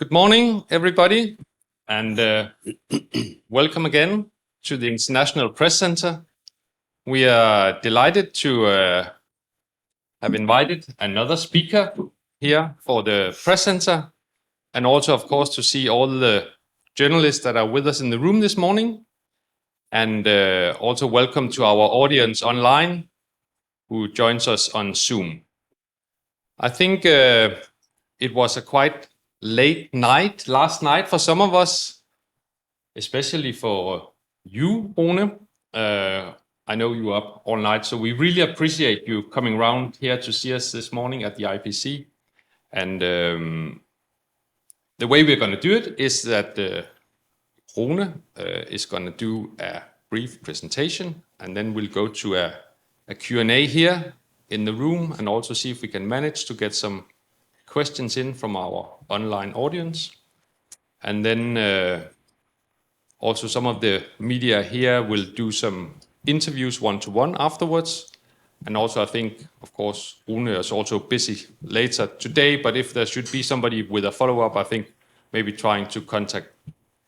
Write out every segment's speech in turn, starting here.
Good morning, everybody, and welcome again to the International Press Center. We are delighted to have invited another speaker here for the Press Center, and also, of course, to see all the journalists that are with us in the room this morning, and also welcome to our audience online who joins us on Zoom. I think it was a quite late night last night for some of us, especially for you, Rune. I know you were up all night, so we really appreciate you coming around here to see us this morning at the IPC. And the way we're going to do it is that Rune is going to do a brief presentation, and then we'll go to a Q&A here in the room, and also see if we can manage to get some questions in from our online audience. And then also some of the media here will do some interviews one-to-one afterwards. And also I think, of course, Rune is also busy later today, but if there should be somebody with a follow-up, I think maybe trying to contact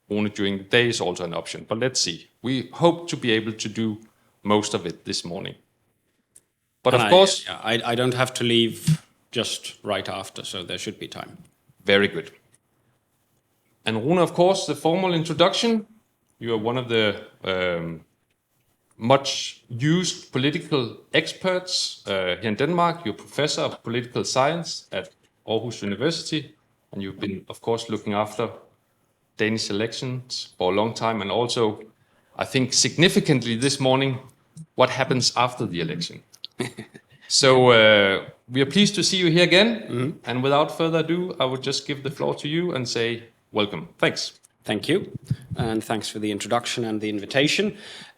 Rune during the day is also an option. But let's see. We hope to be able to do most of it this morning. But of course... I don't have to leave just right after, so there should be time. Very good. And Rune, of course, the formal introduction. You are one of the much used political experts here in Denmark. You're professor of political science at Aarhus University, and you've been, of course, looking after Danish elections for a long time, and also, I think significantly this morning, what happens after the election. So we are pleased to see you here again, and without further ado, I would just give the floor to you and say welcome. Thanks. Thank you, and thanks for the introduction and the invitation.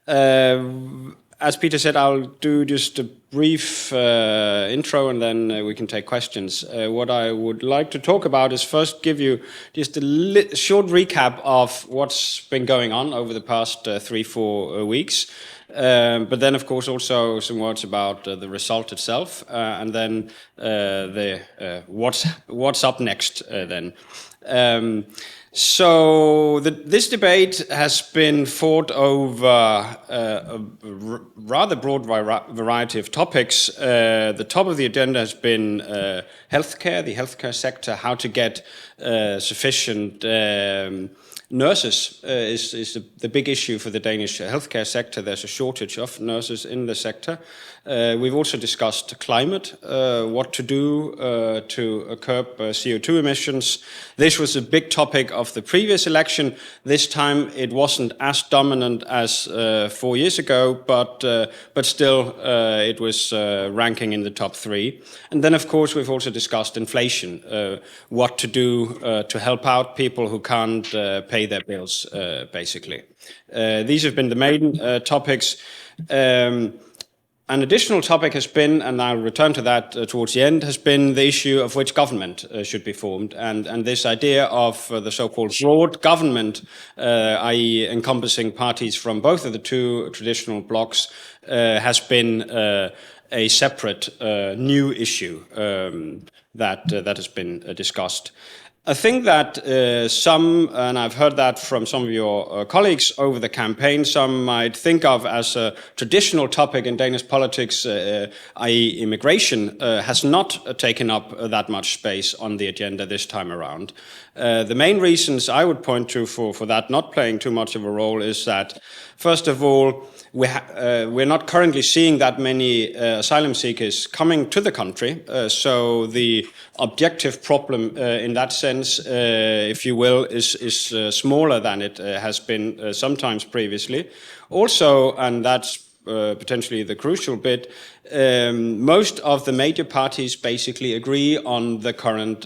As Peter said, I'll do just a brief intro, and then we can take questions. What I would like to talk about is first give you just a short recap of what's been going on over the past 3-4 weeks. But then, of course, also some words about the result itself, and then what's up next then. So this debate has been fought over a rather broad variety of topics. The top of the agenda has been healthcare, the healthcare sector, how to get sufficient nurses is the big issue for the Danish healthcare sector. There's a shortage of nurses in the sector. We've also discussed climate, what to do to curb CO2 emissions. This was a big topic of the previous election. This time it wasn't as dominant as 4 years ago, but still it was ranking in the top 3. And then, of course, we've also discussed inflation, what to do to help out people who can't pay their bills, basically. These have been the main topics. An additional topic has been, and I'll return to that towards the end, has been the issue of which government should be formed. And this idea of the so-called broad government, i.e. encompassing parties from both of the two traditional blocs, has been a separate new issue that has been discussed. I think that some, and I've heard that from some of your colleagues over the campaign, some might think of as a traditional topic in Danish politics, i.e. immigration, has not taken up that much space on the agenda this time around. The main reasons I would point to for that not playing too much of a role is that, first of all, we're not currently seeing that many asylum seekers coming to the country, so the objective problem in that sense, if you will, is smaller than it has been sometimes previously. Also, and that's potentially the crucial bit, most of the major parties basically agree on the current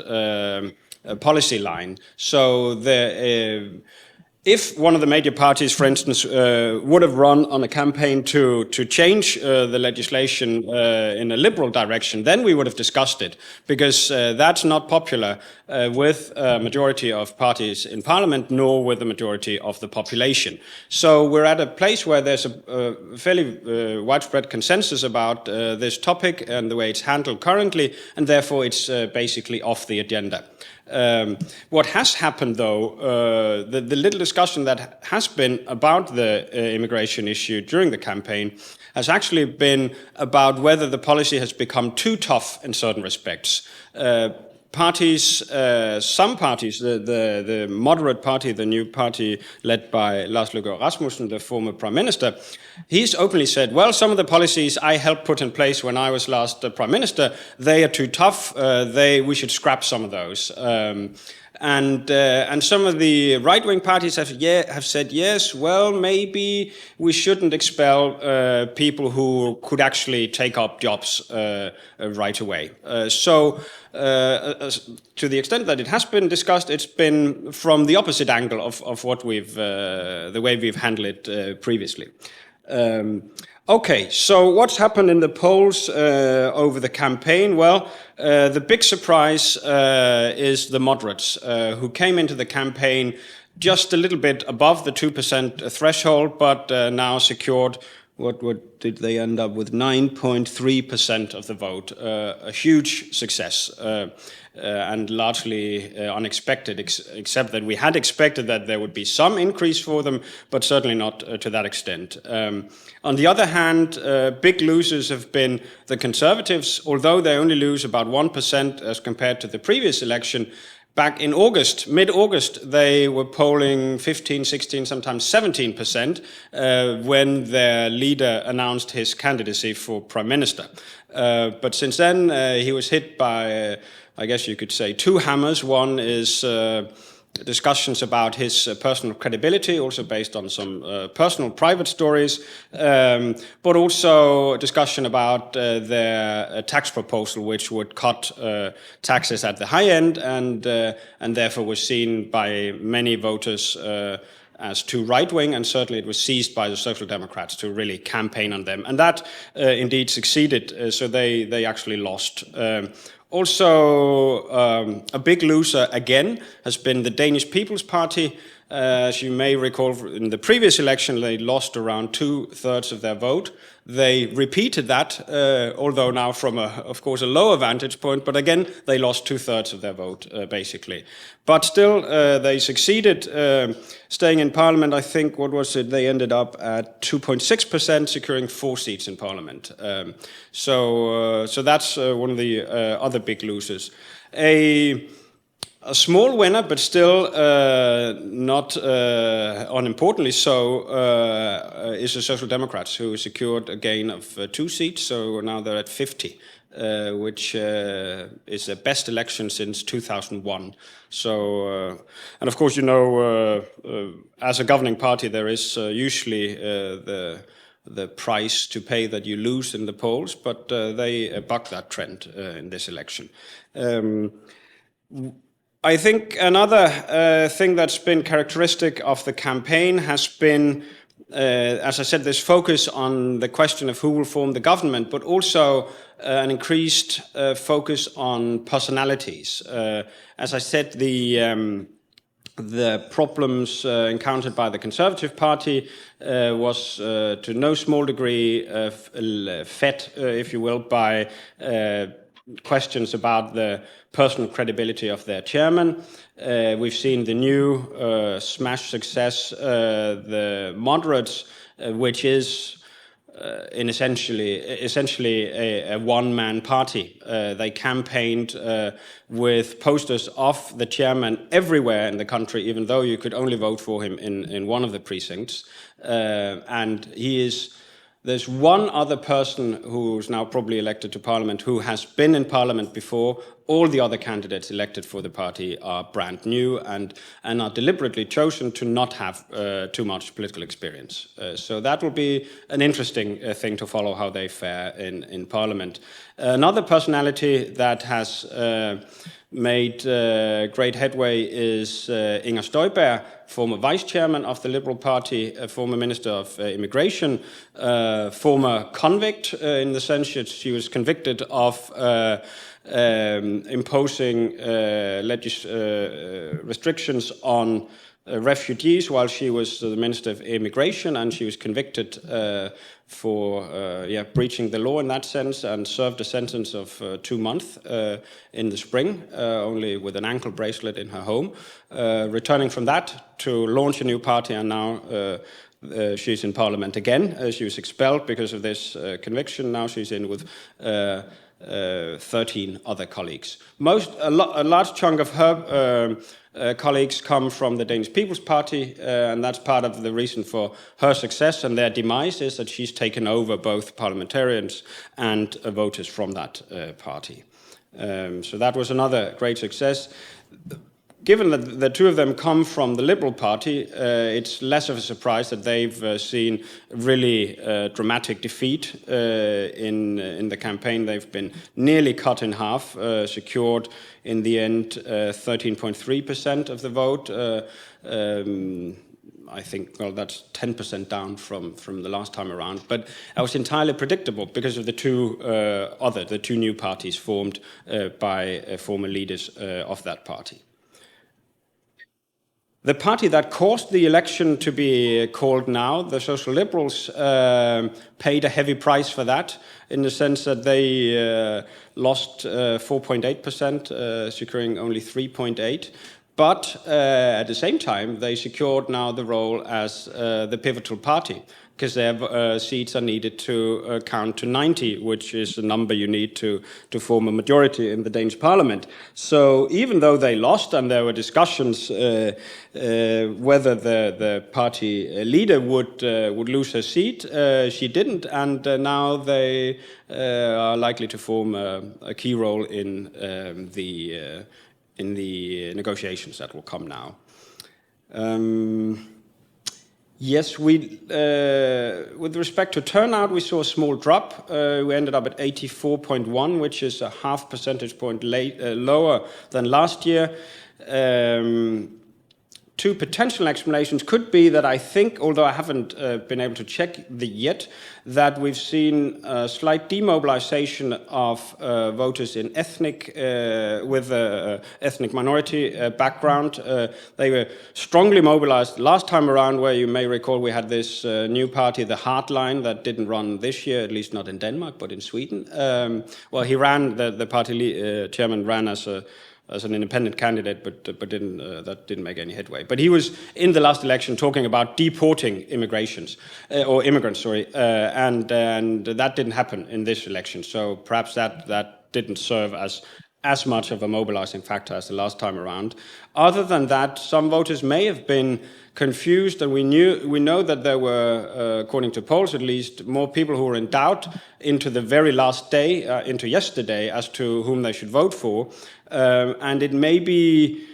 policy line. So if one of the major parties, for instance, would have run on a campaign to change the legislation in a liberal direction, then we would have discussed it, because that's not popular with a majority of parties in parliament, nor with the majority of the population. So we're at a place where there's a fairly widespread consensus about this topic and the way it's handled currently, and therefore it's basically off the agenda. What has happened, though, the little discussion that has been about the immigration issue during the campaign has actually been about whether the policy has become too tough in certain respects. Parties, some parties, the moderate party, the new party led by Lars Løkke Rasmussen, the former prime minister, he's openly said, well, some of the policies I helped put in place when I was last prime minister, they are too tough, we should scrap some of those. And some of the right-wing parties have said, yes, well, maybe we shouldn't expel people who could actually take up jobs right away. So to the extent that it has been discussed, it's been from the opposite angle of what the way we've handled it previously. Okay, so what's happened in the polls over the campaign? Well, the big surprise is the moderates, who came into the campaign just a little bit above the 2% threshold, but now secured, what did they end up with? 9.3% of the vote, a huge success. And largely unexpected, except that we had expected that there would be some increase for them, but certainly not to that extent. On the other hand, big losers have been the Conservatives, although they only lose about 1% as compared to the previous election. Back in August, mid-August, they were polling 15, 16, sometimes 17% when their leader announced his candidacy for prime minister. But since then, he was hit by, I guess you could say, two hammers. One is discussions about his personal credibility, also based on some personal private stories, but also a discussion about their tax proposal, which would cut taxes at the high end and therefore was seen by many voters as too right-wing, and certainly it was seized by the Social Democrats to really campaign on them. And that indeed succeeded, so they actually lost. Also, a big loser again has been the Danish People's Party. As you may recall, in the previous election, they lost around 2/3 of their vote. They repeated that, although now from, of course, a lower vantage point, but again, they lost 2/3 of their vote, basically. But still, they succeeded staying in parliament. I think, what was it, they ended up at 2.6%, securing 4 seats in parliament. So that's one of the other big losers. A small winner, but still not unimportantly so, is the Social Democrats, who secured a gain of 2 seats, so now they're at 50, which is the best election since 2001. So, and of course, you know, as a governing party, there is usually the price to pay that you lose in the polls, but they bucked that trend in this election. I think another thing that's been characteristic of the campaign has been, as I said, this focus on the question of who will form the government, but also an increased focus on personalities. As I said, the problems encountered by the Conservative Party was to no small degree fed, if you will, by questions about the personal credibility of their chairman. We've seen the new smash success, the moderates, which is essentially a one-man party. They campaigned with posters of the chairman everywhere in the country, even though you could only vote for him in one of the precincts. And there's one other person who's now probably elected to parliament who has been in parliament before. All the other candidates elected for the party are brand new and are deliberately chosen to not have too much political experience. So that will be an interesting thing to follow, how they fare in parliament. Another personality that has made great headway is Inger Støjberg, former vice chairman of the Liberal Party, former minister of immigration, former convict in the sense that she was convicted of imposing restrictions on refugees while she was the Minister of Immigration, and she was convicted for breaching the law in that sense, and served a sentence of 2 months in the spring, only with an ankle bracelet in her home. Returning from that to launch a new party, and now she's in Parliament again. She was expelled because of this conviction. Now she's in with 13 other colleagues. A large chunk of her colleagues come from the Danish People's Party, and that's part of the reason for her success and their demise, is that she's taken over both parliamentarians and voters from that party. So that was another great success. Given that the two of them come from the Liberal Party, it's less of a surprise that they've seen really dramatic defeat in the campaign. They've been nearly cut in half, secured in the end 13.3% of the vote. I think, well, that's 10% down from the last time around. But that was entirely predictable because of the two new parties formed by former leaders of that party. The party that caused the election to be called now, the Social Liberals, paid a heavy price for that, in the sense that they lost 4.8%, securing only 3.8%. But at the same time, they secured now the role as the pivotal party, because their seats are needed to count to 90, which is the number you need to form a majority in the Danish parliament. So even though they lost, and there were discussions whether the party leader would lose her seat, she didn't, and now they are likely to form a key role in the negotiations that will come now. Yes, with respect to turnout, we saw a small drop. We ended up at 84.1, which is a half percentage point lower than last year. Two potential explanations could be that I think, although I haven't been able to check yet, that we've seen a slight demobilization of voters in ethnic minority background. They were strongly mobilized last time around, where you may recall we had this new party, the Hardline, that didn't run this year, at least not in Denmark, but in Sweden. Well, he ran, the party chairman ran as an independent candidate, but that didn't make any headway. But he was in the last election talking about deporting immigrants, and that didn't happen in this election. So perhaps that didn't serve as much of a mobilizing factor as the last time around. Other than that, some voters may have been confused, and we know that there were, according to polls at least, more people who were in doubt into the very last day, into yesterday, as to whom they should vote for. And it may be,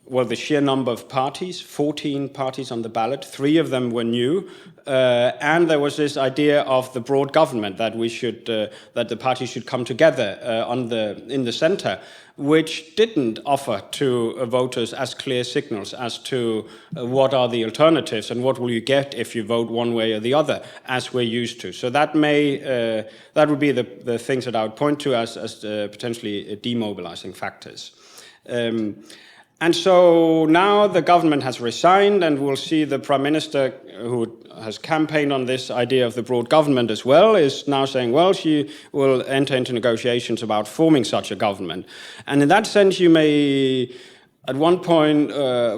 well, the sheer number of parties, 14 parties on the ballot, 3 of them were new, and there was this idea of the broad government, that that the parties should come together in the center, which didn't offer to voters as clear signals as to what are the alternatives and what will you get if you vote one way or the other, as we're used to. So that would be the things that I would point to as potentially demobilizing factors. And so now the government has resigned, and we'll see the Prime Minister, who has campaigned on this idea of the broad government as well, is now saying, well, she will enter into negotiations about forming such a government. And in that sense, you may, at one point,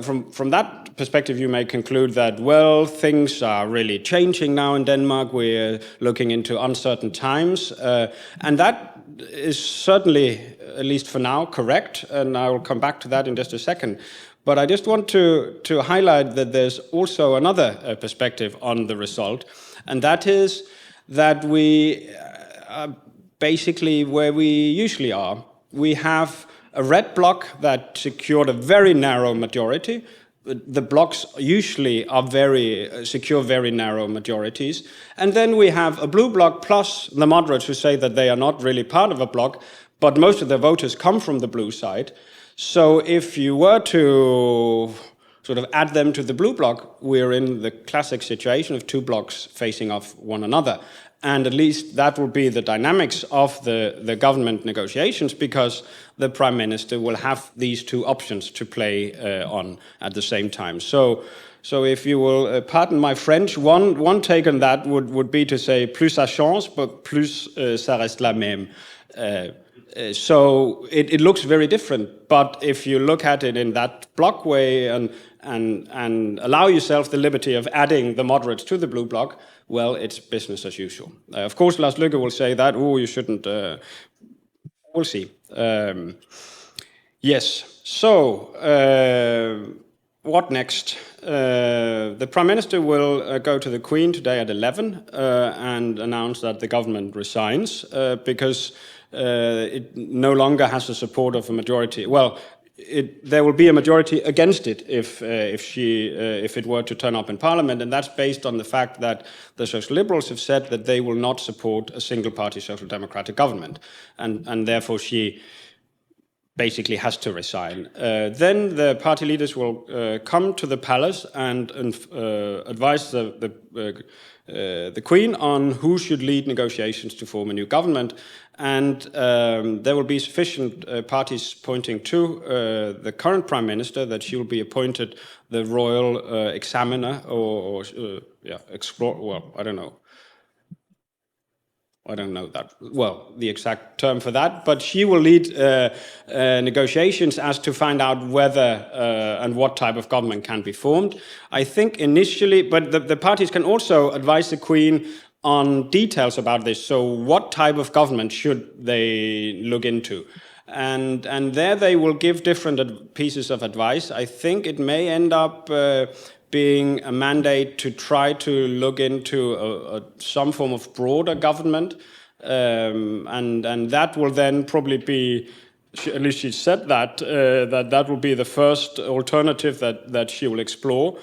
from that perspective, you may conclude that, well, things are really changing now in Denmark. We're looking into uncertain times. And that is certainly, at least for now, correct. And I will come back to that in just a second. But I just want to highlight that there's also another perspective on the result. And that is that we are basically where we usually are. We have a red bloc that secured a very narrow majority. The blocks usually are secure very narrow majorities. And then we have a blue bloc plus the moderates, who say that they are not really part of a bloc, but most of the voters come from the blue side. So if you were to sort of add them to the blue bloc, we're in the classic situation of two blocs facing off one another. And at least that will be the dynamics of the government negotiations, because the Prime Minister will have these two options to play on at the same time. So if you will pardon my French, one take on that would be to say plus ça change, but plus ça reste la même. So it looks very different, but if you look at it in that bloc way and allow yourself the liberty of adding the moderates to the blue bloc, well, it's business as usual. Of course, Lars Løkke will say that, you shouldn't. We'll see. Yes. So what next? The Prime Minister will go to the Queen today at 11 and announce that the government resigns because it no longer has the support of a majority. Well, there will be a majority against it if it were to turn up in Parliament, and that's based on the fact that the Social Liberals have said that they will not support a single-party Social Democratic government, and therefore she basically has to resign. Then the party leaders will come to the palace and advise the Queen on who should lead negotiations to form a new government, and there will be sufficient parties pointing to the current Prime Minister that she will be appointed the royal examiner or explorer. Well, I don't know that well, the exact term for that, but she will lead negotiations as to find out whether and what type of government can be formed. I think initially, but the parties can also advise the Queen on details about this. So what type of government should they look into? And there they will give different pieces of advice. I think it may end up being a mandate to try to look into some form of broader government, and that will then probably be, at least she said that that will be the first alternative that she will explore.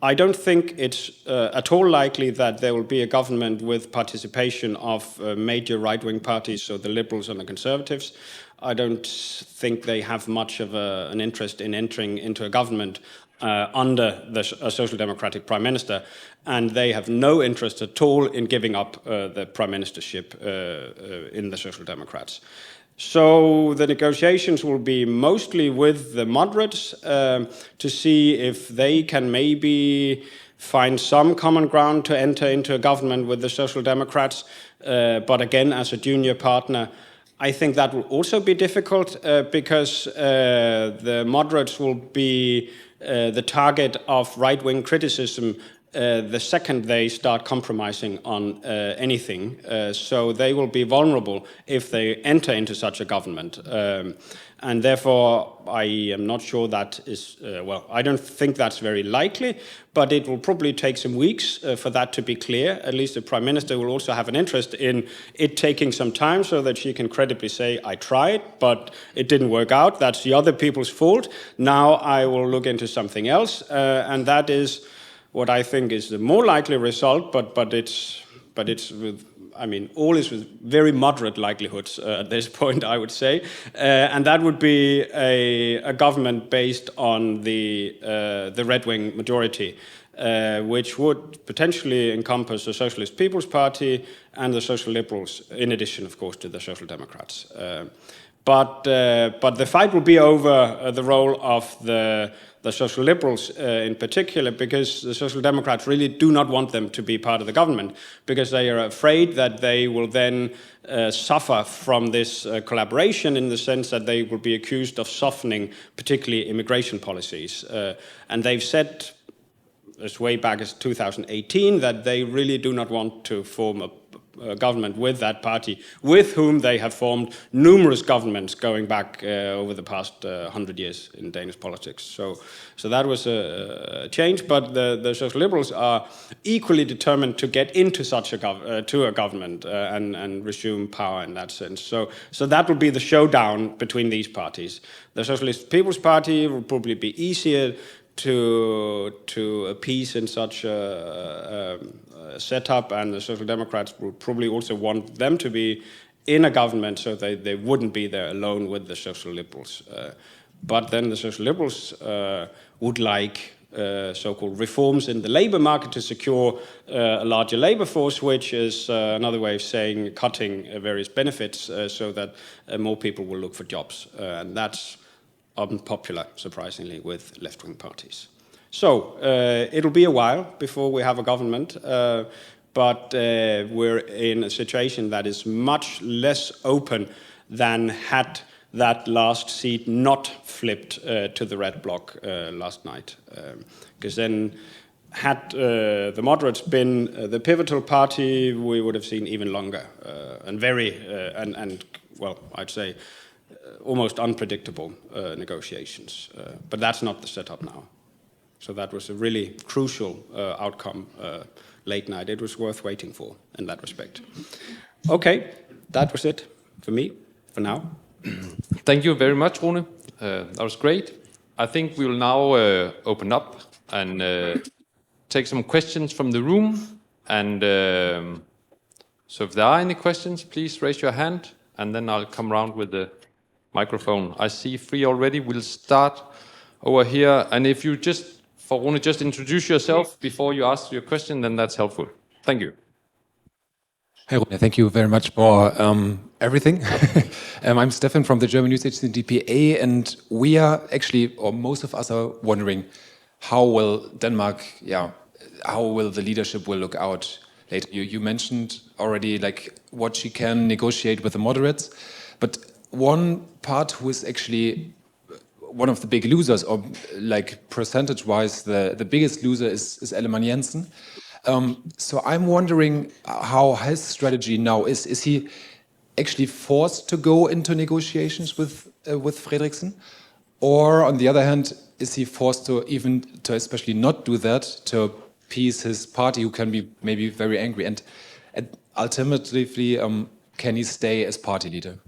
I don't think it's at all likely that there will be a government with participation of major right-wing parties, so the Liberals and the Conservatives. I don't think they have much of an interest in entering into a government under a Social Democratic Prime Minister, and they have no interest at all in giving up the Prime Ministership in the Social Democrats. So the negotiations will be mostly with the moderates to see if they can maybe find some common ground to enter into a government with the Social Democrats. But again, as a junior partner, I think that will also be difficult because the moderates will be the target of right-wing criticism the second they start compromising on anything. So they will be vulnerable if they enter into such a government. And therefore, I am not sure that is, I don't think that's very likely, but it will probably take some weeks for that to be clear. At least the Prime Minister will also have an interest in it taking some time so that she can credibly say, I tried, but it didn't work out. That's the other people's fault. Now I will look into something else. And that is what I think is the more likely result, but it's with, I mean, all is with very moderate likelihoods at this point, I would say, and that would be a government based on the red-wing majority, which would potentially encompass the Socialist People's Party and the Social Liberals, in addition, of course, to the Social Democrats. But the fight will be over the role of the Social Liberals in particular, because the Social Democrats really do not want them to be part of the government, because they are afraid that they will then suffer from this collaboration, in the sense that they will be accused of softening particularly immigration policies. And they've said, as way back as 2018, that they really do not want to form a government with that party, with whom they have formed numerous governments going back over the past 100 years in Danish politics. So that was a change, but the Social Liberals are equally determined to get into such a government and resume power in that sense. So that will be the showdown between these parties. The Socialist People's Party will probably be easier to appease in such a setup, and the Social Democrats will probably also want them to be in a government so they wouldn't be there alone with the Social Liberals. but then the Social Liberals would like so-called reforms in the labour market to secure a larger labour force, which is another way of saying cutting various benefits so that more people will look for jobs. And that's unpopular, surprisingly, with left-wing parties. So it'll be a while before we have a government, but we're in a situation that is much less open than had that last seat not flipped to the red bloc last night. Because then, had the moderates been the pivotal party, we would have seen even longer and well, I'd say almost unpredictable negotiations. But that's not the setup now. So that was a really crucial outcome late night. It was worth waiting for in that respect. Okay, that was it for me for now. Thank you very much, Rune. That was great. I think we will now open up and take some questions from the room. And so if there are any questions, please raise your hand, and then I'll come around with the microphone. I see 3 already. We'll start over here. And if you for Rune, just introduce yourself before you ask your question, then that's helpful. Thank you. Hey, Rune, thank you very much for everything. I'm Stefan from the German News Agency DPA, and we are actually, or most of us are wondering, how will Denmark, how will the leadership will look out later? You mentioned already like what she can negotiate with the moderates, but one part who is actually one of the big losers, or like percentage-wise, the biggest loser is Ellemann Jensen. So I'm wondering how his strategy now is. Is he actually forced to go into negotiations with Frederiksen? Or on the other hand, is he forced to especially not do that to appease his party, who can be maybe very angry? And ultimately, can he stay as party leader?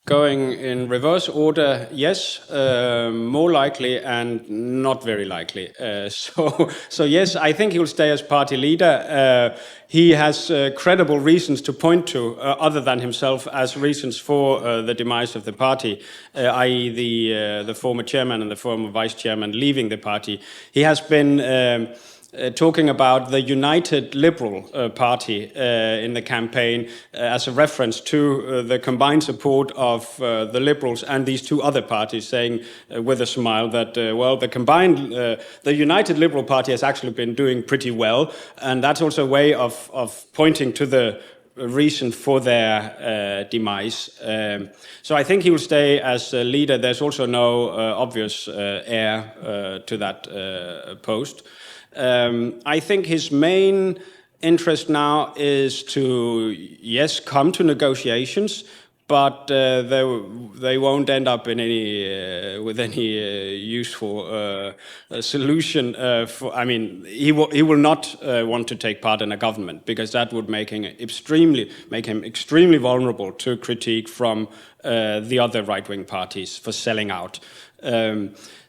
Going in reverse order, yes, more likely and not very likely. So yes, I think he will stay as party leader. He has credible reasons to point to, other than himself, as reasons for the demise of the party, i.e. the former chairman and the former vice chairman leaving the party. He has been talking about the United Liberal Party in the campaign as a reference to the combined support of the Liberals and these two other parties, saying with a smile that, well, the United Liberal Party has actually been doing pretty well, and that's also a way of pointing to the reason for their demise. So I think he will stay as a leader. There's also no obvious heir to that post. I think his main interest now is to, yes, come to negotiations, but they won't end up in with any useful solution. He will not want to take part in a government, because that would make him extremely vulnerable to critique from the other right-wing parties for selling out.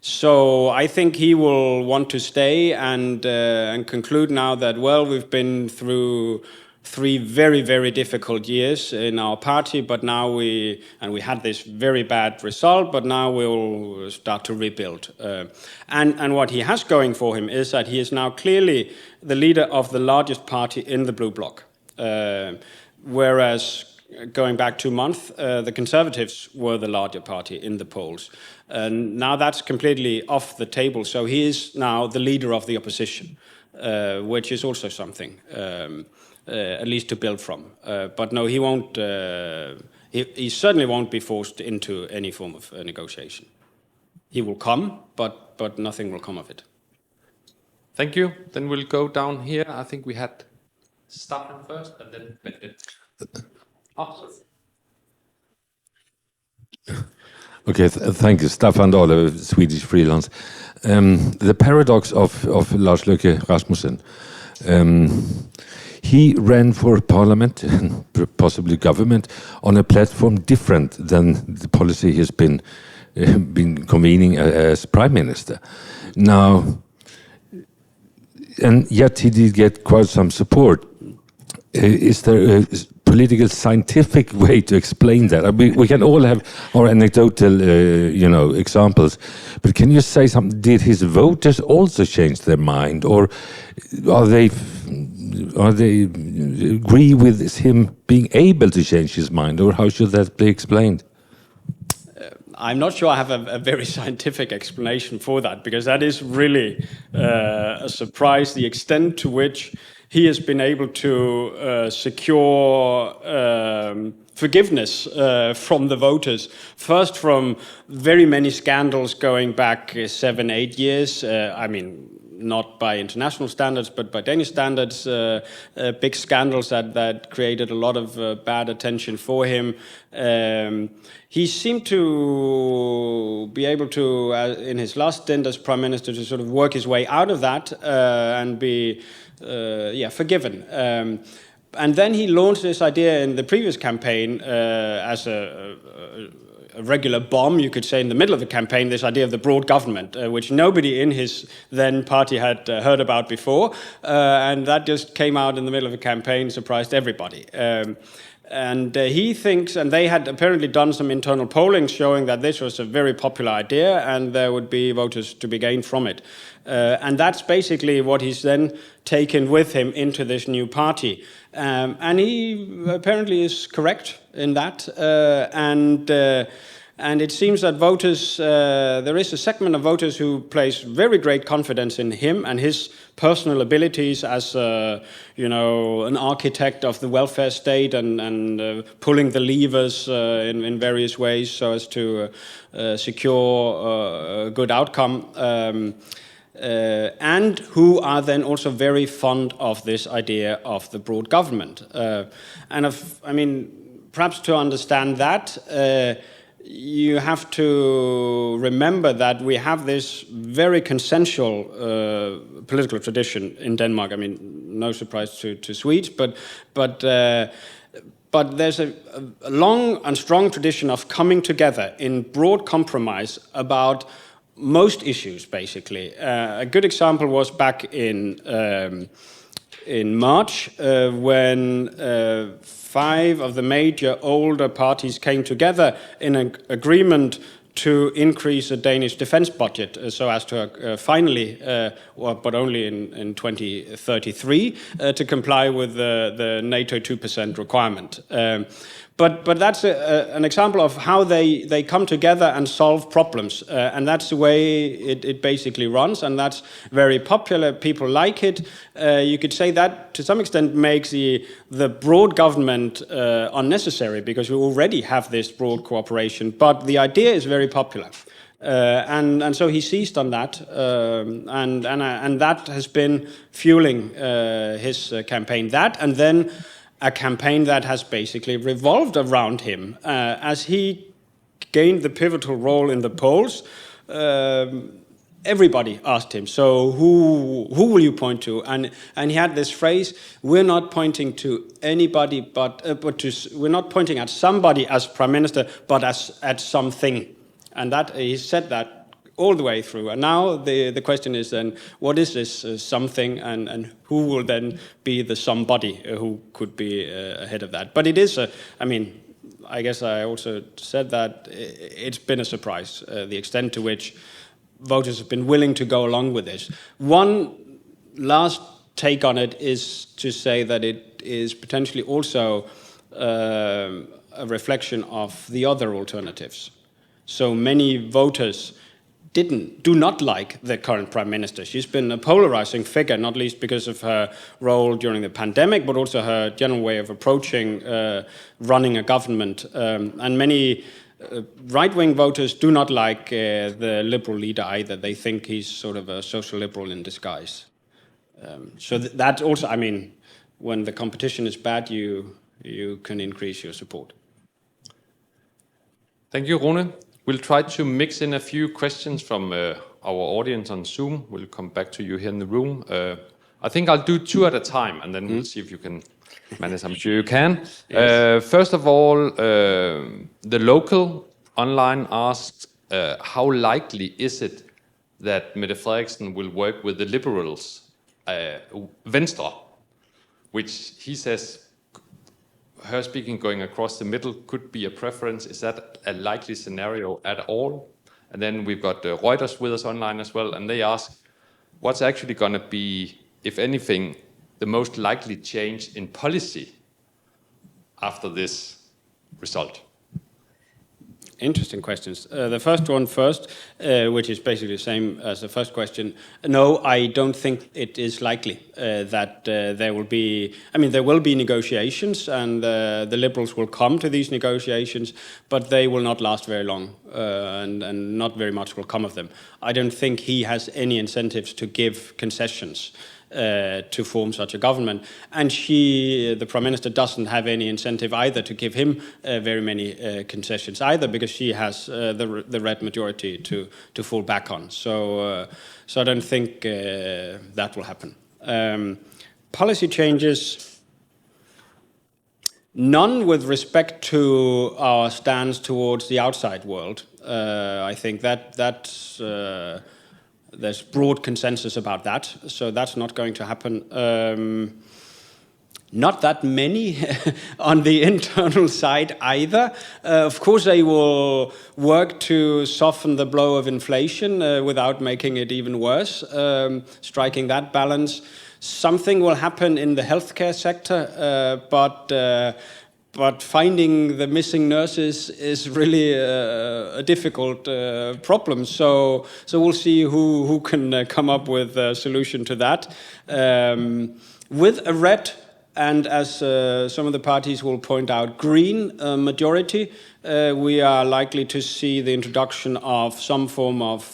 So I think he will want to stay and conclude now that, well, we've been through 3 very, very difficult years in our party, but now we had this very bad result, but now we'll start to rebuild. And what he has going for him is that he is now clearly the leader of the largest party in the Blue Bloc, whereas going back 2 months, the Conservatives were the larger party in the polls. And now that's completely off the table. So he is now the leader of the opposition, which is also something, at least to build from. But no, he won't. He certainly won't be forced into any form of negotiation. He will come, but nothing will come of it. Thank you. Then we'll go down here. I think we had Staffan first, and then Bette. Okay, thank you. Staffan Dahle, Swedish freelance. The paradox of Lars Løkke Rasmussen. He ran for parliament and possibly government on a platform different than the policy he's been convening as prime minister. Now, and yet he did get quite some support. Is there a political scientific way to explain that? We can all have our anecdotal, examples, but can you say something? Did his voters also change their mind, or are they agree with him being able to change his mind, or how should that be explained? I'm not sure I have a very scientific explanation for that, because that is really a surprise, the extent to which he has been able to secure forgiveness from the voters. First, from very many scandals going back 7-8 years. Not by international standards, but by Danish standards, big scandals that created a lot of bad attention for him. He seemed to be able to, in his last stint as prime minister, to sort of work his way out of that and be forgiven. And then he launched this idea in the previous campaign as a regular bomb, you could say, in the middle of the campaign, this idea of the broad government, which nobody in his then party had heard about before. And that just came out in the middle of a campaign, surprised everybody. And he thinks, and they had apparently done some internal polling showing that this was a very popular idea and there would be voters to be gained from it. And that's basically what he's then taken with him into this new party. And he apparently is correct in that. And it seems that voters, there is a segment of voters who place very great confidence in him and his personal abilities as, an architect of the welfare state and pulling the levers in various ways so as to secure a good outcome. And who are then also very fond of this idea of the broad government. Perhaps to understand that, you have to remember that we have this very consensual political tradition in Denmark. No surprise to Swedes, but there's a long and strong tradition of coming together in broad compromise about most issues, basically. A good example was back in March when 5 of the major older parties came together in an agreement to increase the Danish defense budget so as to finally, but only in 2033, to comply with the NATO 2% requirement. But that's an example of how they come together and solve problems. And that's the way it basically runs. And that's very popular. People like it. You could say that to some extent makes the broad government unnecessary, because we already have this broad cooperation. But the idea is very popular. And so he seized on that. And that has been fueling his campaign. That, and then a campaign that has basically revolved around him. As he gained the pivotal role in the polls, everybody asked him, so who will you point to? And he had this phrase, we're not pointing to anybody, we're not pointing at somebody as prime minister, but at something. And that he said that all the way through. And now the question is then, what is this something, and who will then be the somebody who could be ahead of that? But it is, I guess I also said that it's been a surprise, the extent to which voters have been willing to go along with this. One last take on it is to say that it is potentially also a reflection of the other alternatives. So many voters do not like the current prime minister. She's been a polarizing figure, not least because of her role during the pandemic, but also her general way of approaching running a government. And many right-wing voters do not like the liberal leader either. They think he's sort of a social liberal in disguise. So that also, when the competition is bad, you can increase your support. Thank you, Rune. We'll try to mix in a few questions from our audience on Zoom. We'll come back to you here in the room. I think I'll do 2 at a time, and then we'll see if you can manage. I'm sure you can. Yes. First of all, the local online asked, how likely is it that Mette Frederiksen will work with the Liberals, Venstre, which he says her speaking going across the middle could be a preference. Is that a likely scenario at all? And then we've got Reuters with us online as well, and they ask, what's actually going to be, if anything, the most likely change in policy after this result? Interesting questions. The first one first, which is basically the same as the first question. No, I don't think it is likely that there will be... I mean, there will be negotiations, and the Liberals will come to these negotiations, but they will not last very long, and not very much will come of them. I don't think he has any incentives to give concessions to form such a government, and the Prime Minister, doesn't have any incentive either to give him very many concessions either, because she has the red majority to fall back on. So I don't think that will happen. Policy changes, none with respect to our stance towards the outside world. I think that's there's broad consensus about that, so that's not going to happen. Not that many on the internal side either. Of course, they will work to soften the blow of inflation without making it even worse, striking that balance. Something will happen in the healthcare sector, but finding the missing nurses is really a difficult problem. So we'll see who can come up with a solution to that. With a red, and as some of the parties will point out, green majority, we are likely to see the introduction of some form of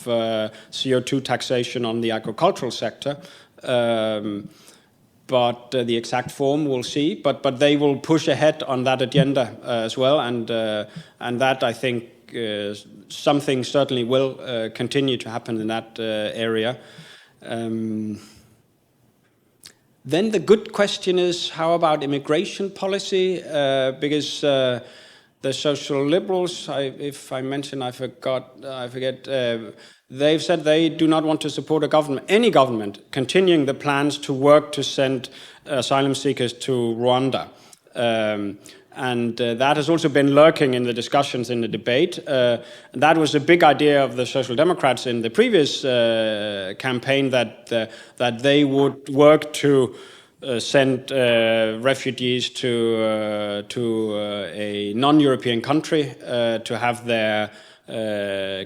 CO2 taxation on the agricultural sector. But the exact form we'll see. But they will push ahead on that agenda as well, and that, I think, something certainly will continue to happen in that area. Then the good question is, how about immigration policy? Because the Social Liberals, if I mention, I forget. They've said they do not want to support any government continuing the plans to work to send asylum seekers to Rwanda. And that has also been lurking in the discussions in the debate. That was a big idea of the Social Democrats in the previous campaign, that they would work to send refugees to a non-European country to have their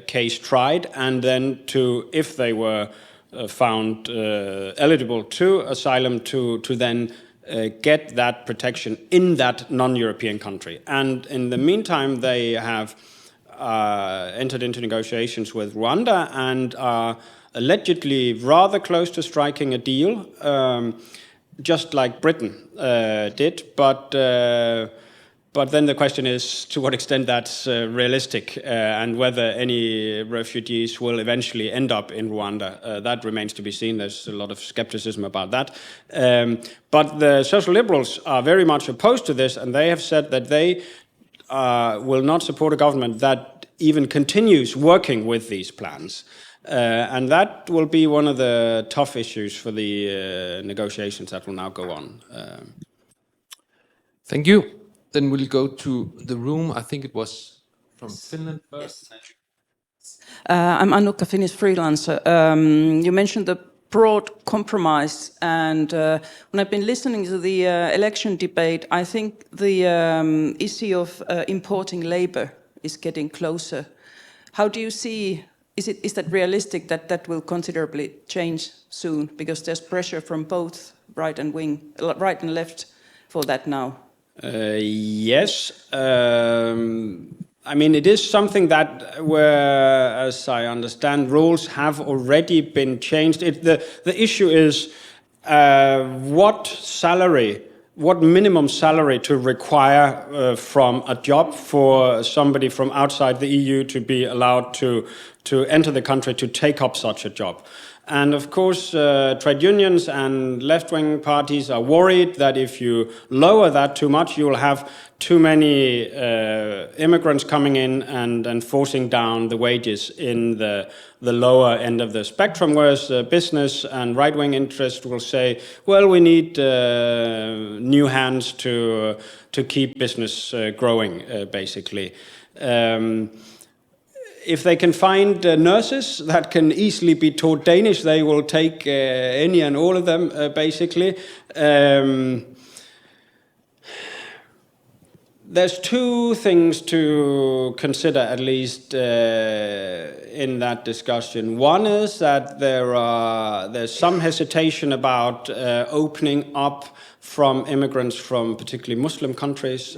case tried, and then if they were found eligible to asylum, to then get that protection in that non-European country. And in the meantime, they have entered into negotiations with Rwanda and are allegedly rather close to striking a deal, just like Britain did, but then the question is to what extent that's realistic, and whether any refugees will eventually end up in Rwanda. That remains to be seen. There's a lot of skepticism about that. But the Social Liberals are very much opposed to this, and they have said that they will not support a government that even continues working with these plans. And that will be one of the tough issues for the negotiations that will now go on. Thank you. Then we'll go to the room. I think it was from Finland first. I'm Annukka, Finnish freelancer. You mentioned the broad compromise, and when I've been listening to the election debate, I think the issue of importing labor is getting closer. How do you see, is that realistic that that will considerably change soon? Because there's pressure from both right and left for that now. Yes. I mean, it is something that, where, as I understand, rules have already been changed. The issue is what minimum salary to require from a job for somebody from outside the EU to be allowed to enter the country to take up such a job. And of course, trade unions and left-wing parties are worried that if you lower that too much, you will have too many immigrants coming in and forcing down the wages in the lower end of the spectrum, whereas business and right-wing interests will say, well, we need new hands to keep business growing, basically. If they can find nurses that can easily be taught Danish, they will take any and all of them, basically. There's two things to consider, at least in that discussion. One is that there's some hesitation about opening up from immigrants from particularly Muslim countries.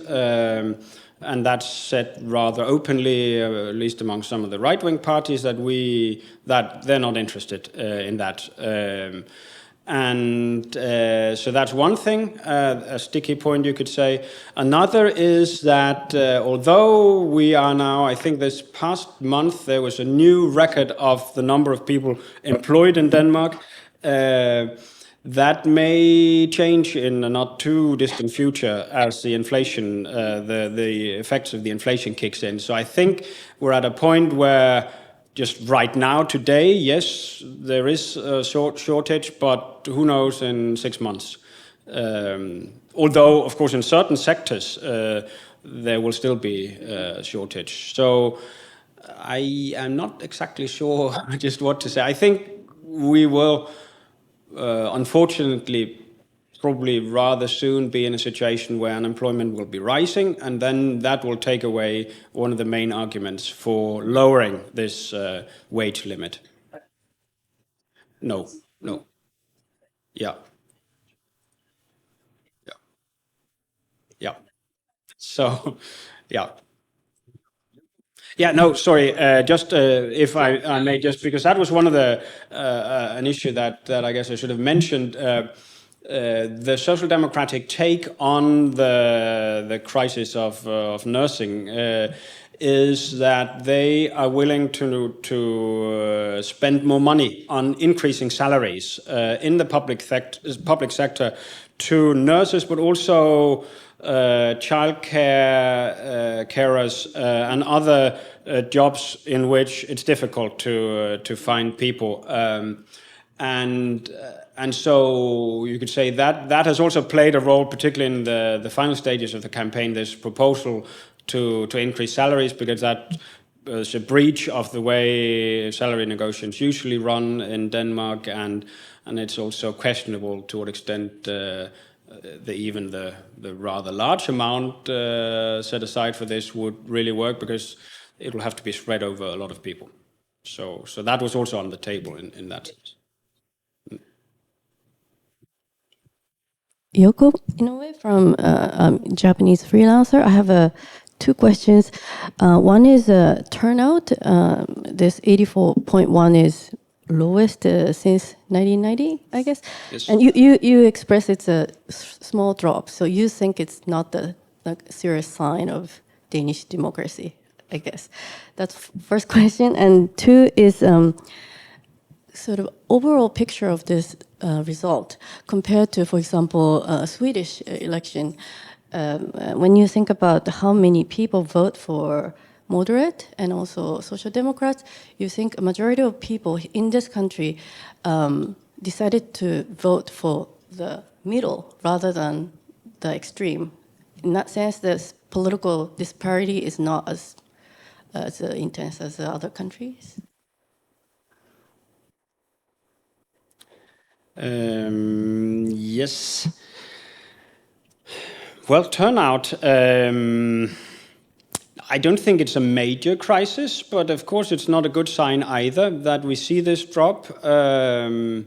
And that's said rather openly, at least among some of the right-wing parties, that they're not interested in that. So that's one thing, a sticky point, you could say. Another is that although we are now, I think this past month, there was a new record of the number of people employed in Denmark. That may change in a not too distant future as the inflation, the effects of the inflation kicks in. So I think we're at a point where just right now, today, yes, there is a shortage, but who knows in 6 months. Although, of course, in certain sectors, there will still be a shortage. So I am not exactly sure just what to say. I think we will... unfortunately, probably rather soon be in a situation where unemployment will be rising, and then that will take away one of the main arguments for lowering this wage limit. No. Yeah. So, yeah. Yeah, no, sorry. Just if I may, just because that was one of the an issue that I guess I should have mentioned. The social democratic take on the crisis of nursing is that they are willing to spend more money on increasing salaries in the public sector to nurses, but also childcare carers and other jobs in which it's difficult to find people. And so you could say that has also played a role, particularly in the final stages of the campaign, this proposal to increase salaries, because that is a breach of the way salary negotiations usually run in Denmark, and it's also questionable to what extent even the rather large amount set aside for this would really work, because it will have to be spread over a lot of people. So that was also on the table in that sense. Yoko Inoue from Japanese Freelancer. I have two questions. One is turnout. This 84.1 is lowest since 1990, I guess. Yes. And you express it's a small drop, so you think it's not the serious sign of Danish democracy, I guess. That's first question. And two is sort of overall picture of this result compared to, for example, Swedish election. When you think about how many people vote for moderate and also social democrats, you think a majority of people in this country decided to vote for the middle rather than the extreme. In that sense, this political disparity is not as intense as the other countries. Yes. Well, turnout. I don't think it's a major crisis, but of course it's not a good sign either that we see this drop. I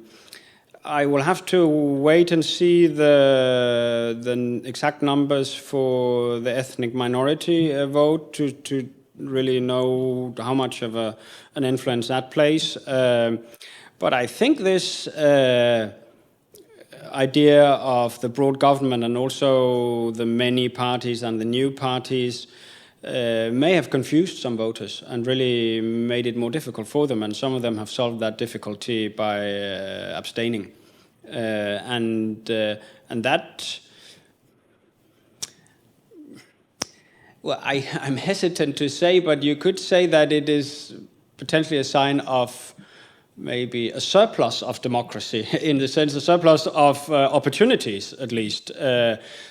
will have to wait and see the exact numbers for the ethnic minority vote to really know how much of an influence that plays. But I think this idea of the broad government and also the many parties and the new parties may have confused some voters and really made it more difficult for them. And some of them have solved that difficulty by abstaining. And that, well, I'm hesitant to say, but you could say that it is potentially a sign of maybe a surplus of democracy, in the sense a surplus of opportunities, at least.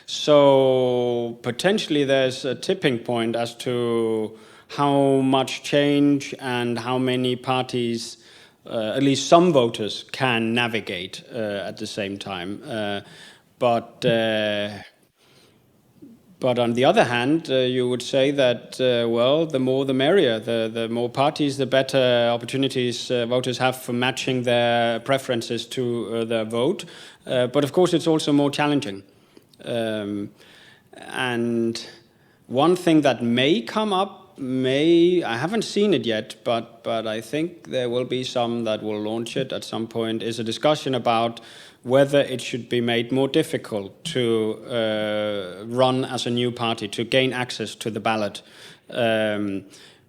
So potentially there's a tipping point as to how much change and how many parties, at least some voters, can navigate at the same time. But on the other hand, you would say that, well, the more the merrier. The more parties, the better opportunities voters have for matching their preferences to their vote. But of course, it's also more challenging. And one thing that may come up, I haven't seen it yet, but I think there will be some that will launch it at some point, is a discussion about whether it should be made more difficult to run as a new party, to gain access to the ballot,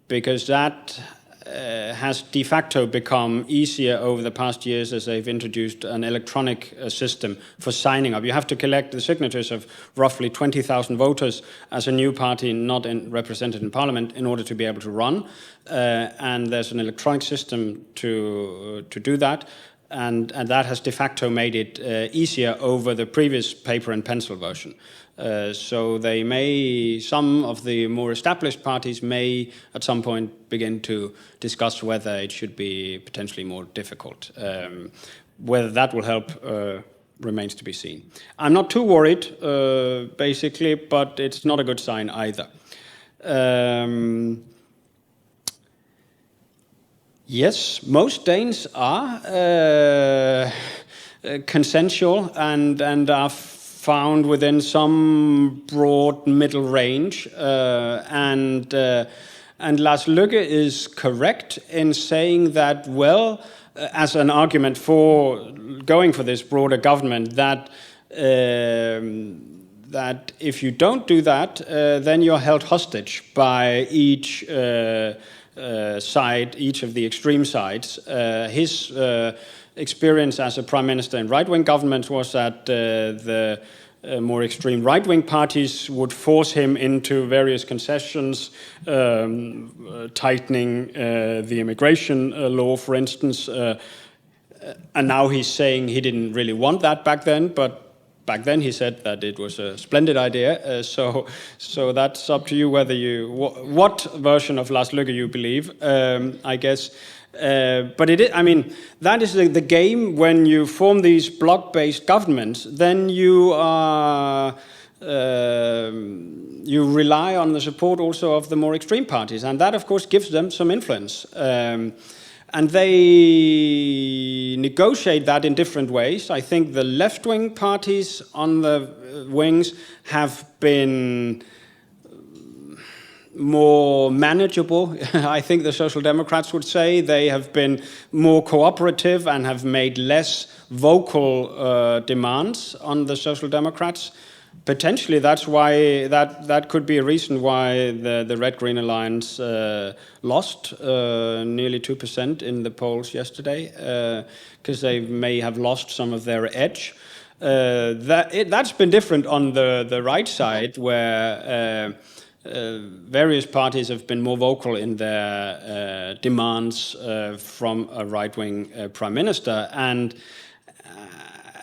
because that has de facto become easier over the past years as they've introduced an electronic system for signing up. You have to collect the signatures of roughly 20,000 voters as a new party not represented in parliament in order to be able to run, and there's an electronic system to do that. And that has de facto made it easier over the previous paper and pencil version. So some of the more established parties may at some point begin to discuss whether it should be potentially more difficult. Whether that will help remains to be seen. I'm not too worried, basically, but it's not a good sign either. Yes, most Danes are consensual and are found within some broad middle range. And Lars Løkke is correct in saying that, well, as an argument for going for this broader government, that if you don't do that, then you're held hostage by each side, each of the extreme sides. His experience as a prime minister in right-wing governments was that the more extreme right-wing parties would force him into various concessions, tightening the immigration law, for instance. And now he's saying he didn't really want that back then, but back then he said that it was a splendid idea. So that's up to you whether what version of Lars Løkke you believe, I guess. But that is the game when you form these bloc-based governments. Then you rely on the support also of the more extreme parties, and that, of course, gives them some influence. And they negotiate that in different ways. I think the left-wing parties on the wings have been more manageable. I think the Social Democrats would say they have been more cooperative and have made less vocal demands on the Social Democrats. Potentially, that's why that could be a reason why the Red-Green Alliance lost nearly 2% in the polls yesterday, because they may have lost some of their edge. That's been different on the right side, where various parties have been more vocal in their demands from a right-wing prime minister, and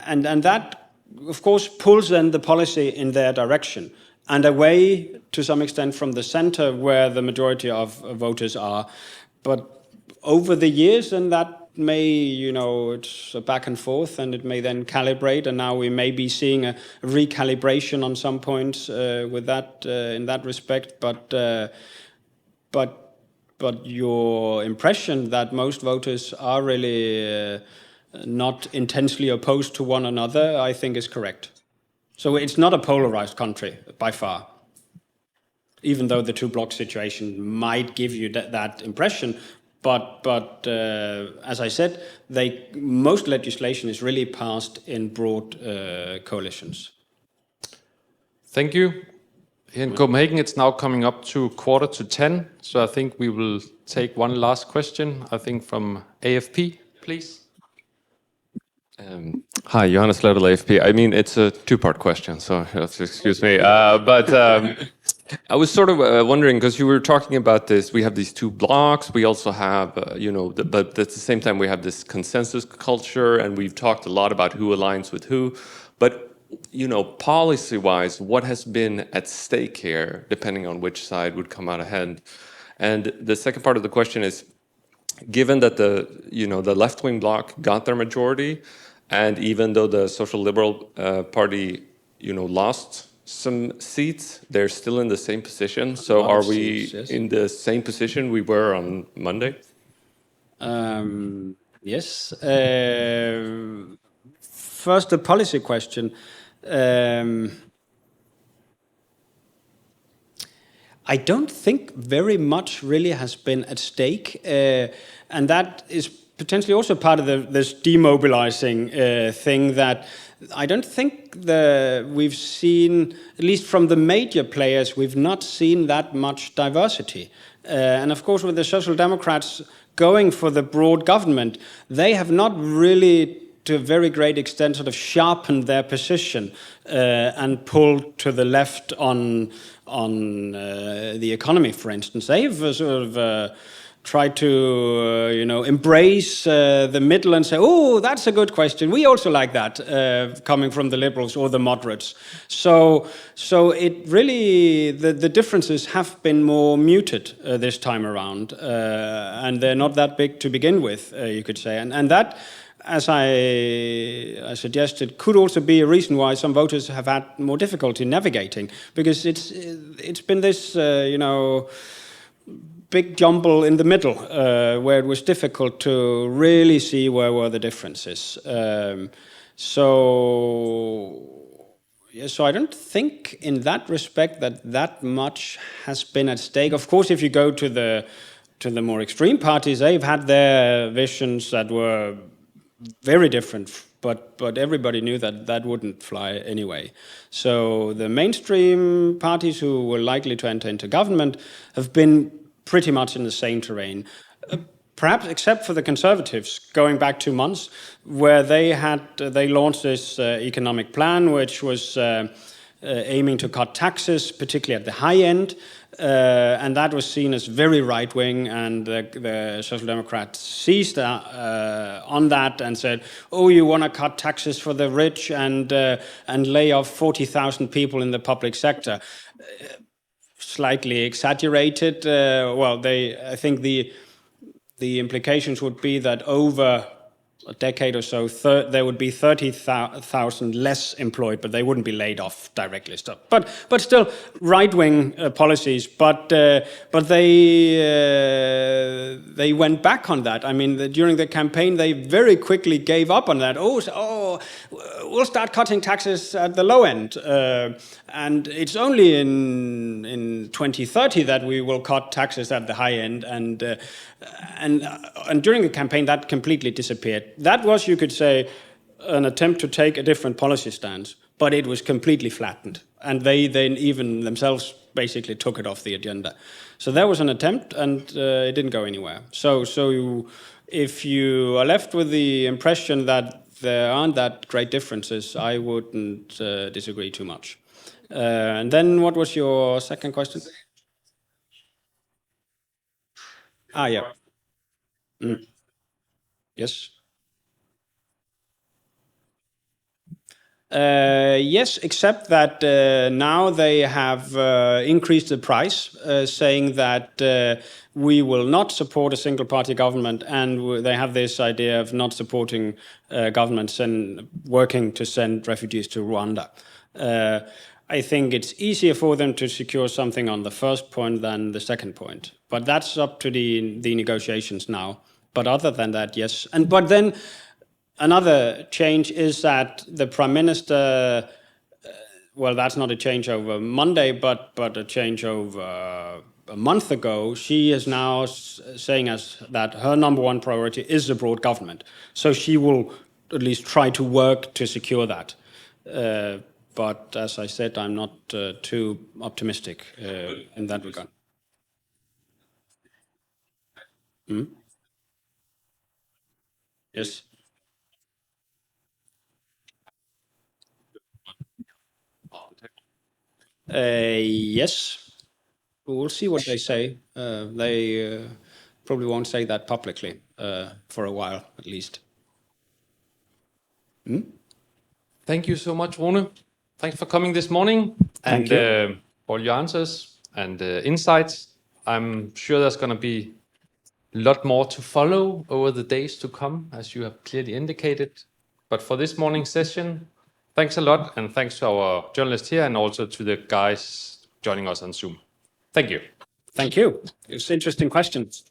that, of course, pulls then the policy in their direction and away to some extent from the center where the majority of voters are. But over the years, and that may, it's a back and forth, and it may then calibrate, and now we may be seeing a recalibration on some points with that in that respect. But your impression that most voters are really not intensely opposed to one another, I think is correct. So it's not a polarized country by far, even though the two-bloc situation might give you that impression. But as I said, most legislation is really passed in broad coalitions. Thank you. In Copenhagen, it's now coming up to 9:45, so I think we will take one last question, I think from AFP, please. Hi, Johannes Level, AFP. I mean, it's a two-part question, so excuse me. But I was sort of wondering, because you were talking about this, we have these two blocks, we also have, but at the same time we have this consensus culture, and we've talked a lot about who aligns with who. But, policy-wise, what has been at stake here, depending on which side would come out ahead? And the second part of the question is, given that the left-wing bloc got their majority, and even though the Social Liberal Party, lost some seats, they're still in the same position. So are we in the same position we were on Monday? Yes. First, the policy question. I don't think very much really has been at stake, and that is potentially also part of this demobilizing thing that I don't think we've seen, at least from the major players, we've not seen that much diversity. And of course, with the Social Democrats going for the broad government, they have not really, to a very great extent, sort of sharpened their position and pulled to the left on the economy, for instance. They've sort of tried to, embrace the middle and say, oh, that's a good question. We also like that, coming from the liberals or the moderates. So it really, the differences have been more muted this time around, and they're not that big to begin with, you could say. And that, as I suggested, could also be a reason why some voters have had more difficulty navigating, because it's been this, big jumble in the middle, where it was difficult to really see where were the differences. So I don't think in that respect that much has been at stake. Of course, if you go to the more extreme parties, they've had their visions that were very different, but everybody knew that wouldn't fly anyway. So the mainstream parties who were likely to enter into government have been pretty much in the same terrain, perhaps except for the Conservatives, going back 2 months, where they launched this economic plan, which was aiming to cut taxes, particularly at the high end, and that was seen as very right-wing, and the Social Democrats seized on that and said, oh, you want to cut taxes for the rich and lay off 40,000 people in the public sector. Slightly exaggerated. I think the implications would be that over a decade or so, there would be 30,000 less employed, but they wouldn't be laid off directly. But still, right-wing policies. But they went back on that. I mean, during the campaign, they very quickly gave up on that. We'll start cutting taxes at the low end, and it's only in 2030 that we will cut taxes at the high end. And during the campaign, that completely disappeared. That was, you could say, an attempt to take a different policy stance, but it was completely flattened. And they then even themselves basically took it off the agenda. So there was an attempt, and it didn't go anywhere. So if you are left with the impression that there aren't that great differences, I wouldn't disagree too much. And then what was your second question? Yeah. Yes. Yes, except that now they have increased the price, saying that we will not support a single-party government, and they have this idea of not supporting governments and working to send refugees to Rwanda. I think it's easier for them to secure something on the first point than the second point. But that's up to the negotiations now. But other than that, yes. But then another change is that the Prime Minister, that's not a change over Monday, but a change over a month ago. She is now saying that her number one priority is the broad government. So she will at least try to work to secure that. but as I said, I'm not too optimistic in that regard. Yes. Yes. We'll see what they say. They probably won't say that publicly for a while, at least. Thank you so much, Rune. Thanks for coming this morning and Thank you. for your answers and insights. I'm sure there's going to be a lot more to follow over the days to come, as you have clearly indicated. But for this morning's session, thanks a lot, and thanks to our journalists here and also to the guys joining us on Zoom. Thank you. Thank you. It's interesting questions.